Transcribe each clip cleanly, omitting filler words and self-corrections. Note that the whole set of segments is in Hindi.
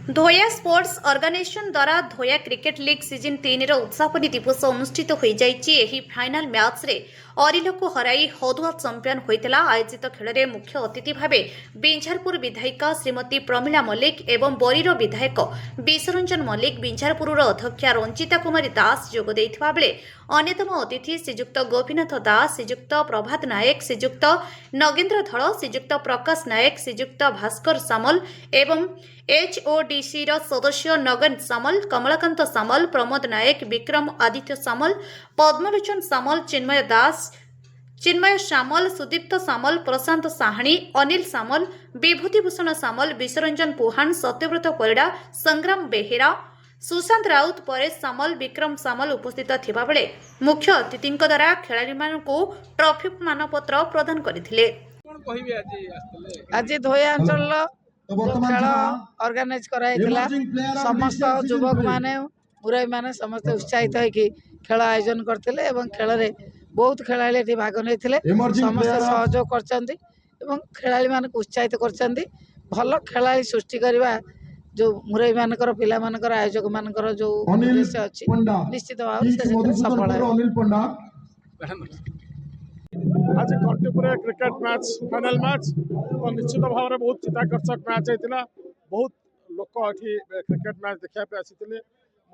धोया स्पोर्ट्स ऑर्गेनाइजेशन द्वारा धोया क्रिकेट लीग सीजन 3 उत्सापनी दिवस अनुष्ठित हो जाइए। फाइनाल मैच रे अरिलो को हराई हदुआ चैंपियन होता। आयोजित खेल में मुख्य अतिथि भाव बिंझारपुर विधायिका श्रीमती प्रमिला मल्लिक एवं बरीर विधायक विश्वरंजन मल्लिक, बिंझारपुर अध्यक्षा रंजिता कुमारी दास जोग देइथिबा बेले अन्यतम अतिथि श्रीजुक्त गोपीनाथ दास, श्रीजुक्त प्रभात नायक, श्रीजुक्त नगेन्द्र धड़, श्रीजुक्त प्रकाश नायक, श्रीजुक्त भास्कर सामल एवं HODC सदस्य नगन सामल, कमलाकांत सामल, प्रमोद नायक, विक्रम आदित्य सामल, पद्मलोचन सामल, चिन्मय दास, चिन्मय सामल, सुदीप्त सामल, प्रशांत साहाणी, अनिल सामल, विभूतिभूषण सामल, विश्वरंजन पुहान, सत्यव्रत परिड़ा, संग्राम बेहेरा, सुशांत राउत, परेश सामल, विक्रम सामल उपस्थित थिबा बेले मुख्य अतिथि द्वारा खेलाड़ी मानकु ट्रॉफी मानपत्र प्रदान करथिले। आज धोया अंचल खेल ऑर्गेनाइज कराइला। समस्त युवक माने मुरई माने समस्त उत्साहित होइकि खेल आयोजन करथिले एवं खेल रे बहुत खेलाड़ी भाग नैथिले। समस्त सहयोग करचंदी एवं खेलाड़ी मानक उत्साहित करचंदी। भल खेलाड़ी सृष्टि करबा जो मुरई मानकर पिला मानकर आयोजक मानकर जो उद्देश्य अछि निश्चित भाव से सफल है। आज कंटीपुर क्रिकेट मैच फाइनल मैच तो निश्चित भाव में बहुत चित्ताकर्षक मैच होता। बहुत लोक ये क्रिकेट मैच देखा आसी। मु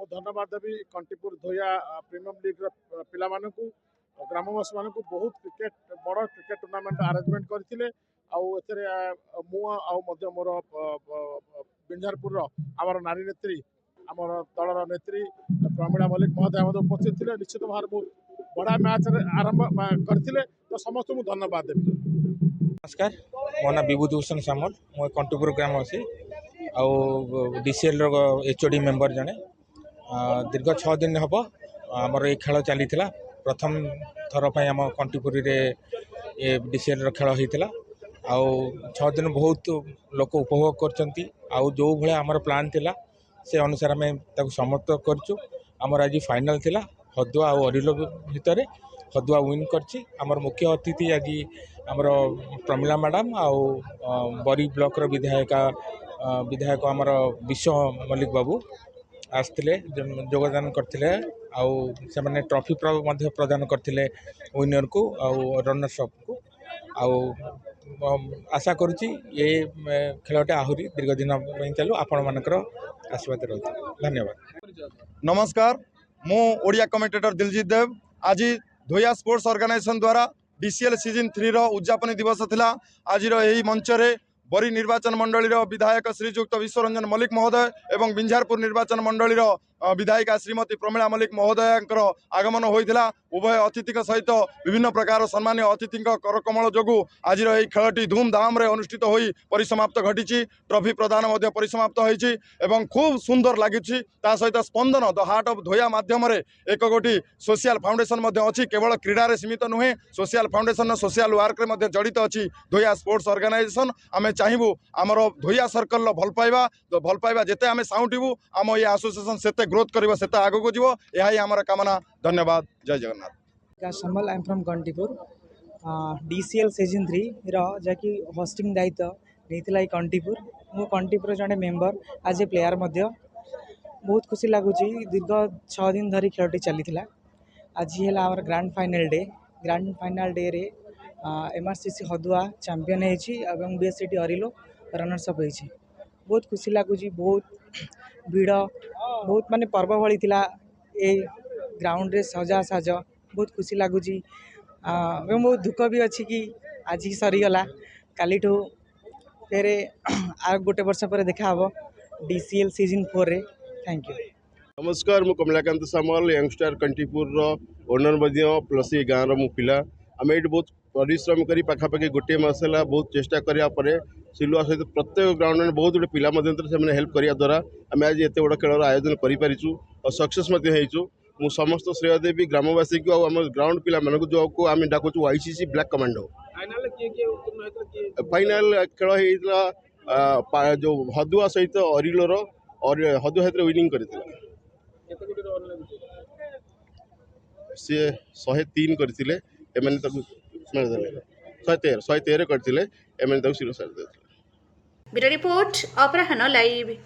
धन्यवाद देवी कंटीपुर धोया प्रीमियम लीग पिला ग्रामवासी मान बहुत क्रिकेट बड़ क्रिकेट टूर्नामेंट आरेंजमेंट करते। मोर बिंझारपुर आमर नारी नेत्री आमर दलर नेत्री प्रमिला मल्लिक महोदय उपस्थित थे। निश्चित भाव बहुत बड़ा मैच आरंभ करते। तो समस्त मुझे धन्यवाद देवी। नमस्कार, मो ना विभूतिभूषण सामल, मो कंटीपुर ग्रामवासी आउ DCL HOD मेंबर जने। दीर्घ 6 दिन हम आमर ये खेल चली प्रथम थर पर आम कंटीपुरी DCL खेल होता। आउ 6 दिन बहुत लोक उपभोग करचंती। आउ जो भाई आमर प्लान थिला से अनुसार आम समाप्त करचु। आमर आज फाइनल थिला हदुआ और अरिलो भितर। हदुआ विन करची। आमर मुख्य अतिथि आज आमर प्रमिला मैडम आउ बरी ब्लॉक विधायक आमर विश्व मल्लिक बाबू आसते योगदान करते। आउ से माने ट्रॉफी प्रदान करते विनर को आउ रनर्स अप को। आउ आशा करुच्ची ये खेलटे आहरी दीर्घ दिन चलू। आपण मानकर आशीर्वाद रही। धन्यवाद। नमस्कार, मु ओडिया कमेंटेटर दिलजीत देव। आज धोया स्पोर्ट्स ऑर्गेनाइजेशन द्वारा DCL सीजन 3 उद्यापन दिवस थिला। आज यही मंच रे बरी निर्वाचन मंडली विधायक श्रीजुक्त विश्वरंजन मल्लिक महोदय एवं बिंझारपुर निर्वाचन मंडली विधायिका श्रीमती प्रमिला मल्लिक महोदय आगमन होता। उभय अतिथि सहित विभिन्न प्रकार सम्मान्य अतिथि करकमल जो आज यही खेलटी धूमधाम रे अनुष्ठित हो परिसमाप्त घटी। ट्रॉफी प्रदान परिसमाप्त होती एवं खूब सुंदर लगी। सहित स्पंदन द हार्ट ऑफ धोया माध्यम एक गोटी सोशल फाउंडेशन अच्छी। केवल क्रीडा सीमित नुहे, सोशल फाउंडेशन सोशल वर्क में जड़ित अच्छी धोया स्पोर्ट्स ऑर्गेनाइजेशन। आम चाहबू आमर धोया सर्कल भल पाइबा जिते आम साउंटू आम ये एसोसिएशन से ग्रोथ कर से आग को जीव। यह आमर कामना। धन्यवाद। जय Jagannath. Shamal, I am from Kantipur. DCL season 3 जहाँकि होस्टिंग दायित्व नहीं कंटीपुर। मु कंटीपुर जड़े मेम्बर आज ए प्लेयर बहुत खुशी लगुच। दीर्घ 6 दिन धरी खेलटी चली। आज है आम ग्रांड फाइनाल डे रे MRCC हदुआ चैंपियन होती। BSCT अरिलो रनर्स अप होती। बहुत खुशी लगुच। बहुत भीड़ बहुत माने पर्व भली थिला। ए ग्राउंड रे सजा साज बहुत खुशी लगुच। बहुत दुख भी अच्छी कि आज ही सरीगला। काली फिर आ गोटे वर्ष पर देखा हम DCL सीजन 4 रे। Thank you. नमस्कार, मु कमलाकांत सामल, यंगस्टर कंटीपुर ओनर प्लस ये गाँव मु पिला। आम ये बहुत परिश्रम कर पाखापाखि गोटे मस है बहुत चेष्टा करापर सिलुआ सहित प्रत्येक ग्राउंड में बहुत गुटे पिला से हेल्प करने द्वारा आम आज एत बड़ खेल आयोजन करूँ और सक्सेस मु समस्त श्रेय देवी ग्रामवासी को आम ग्राउंड पिला मानक जो को आम डाकुँ ICC ब्लैक कमांडो। फाइनाल खेल होता जो हदुआ सहित अरिलोर और हदुआ सहित विनिंग करते सी 103 करते। 113 करते। शिरो सारी। ब्यूरो रिपोर्ट अपराह्न लाइव।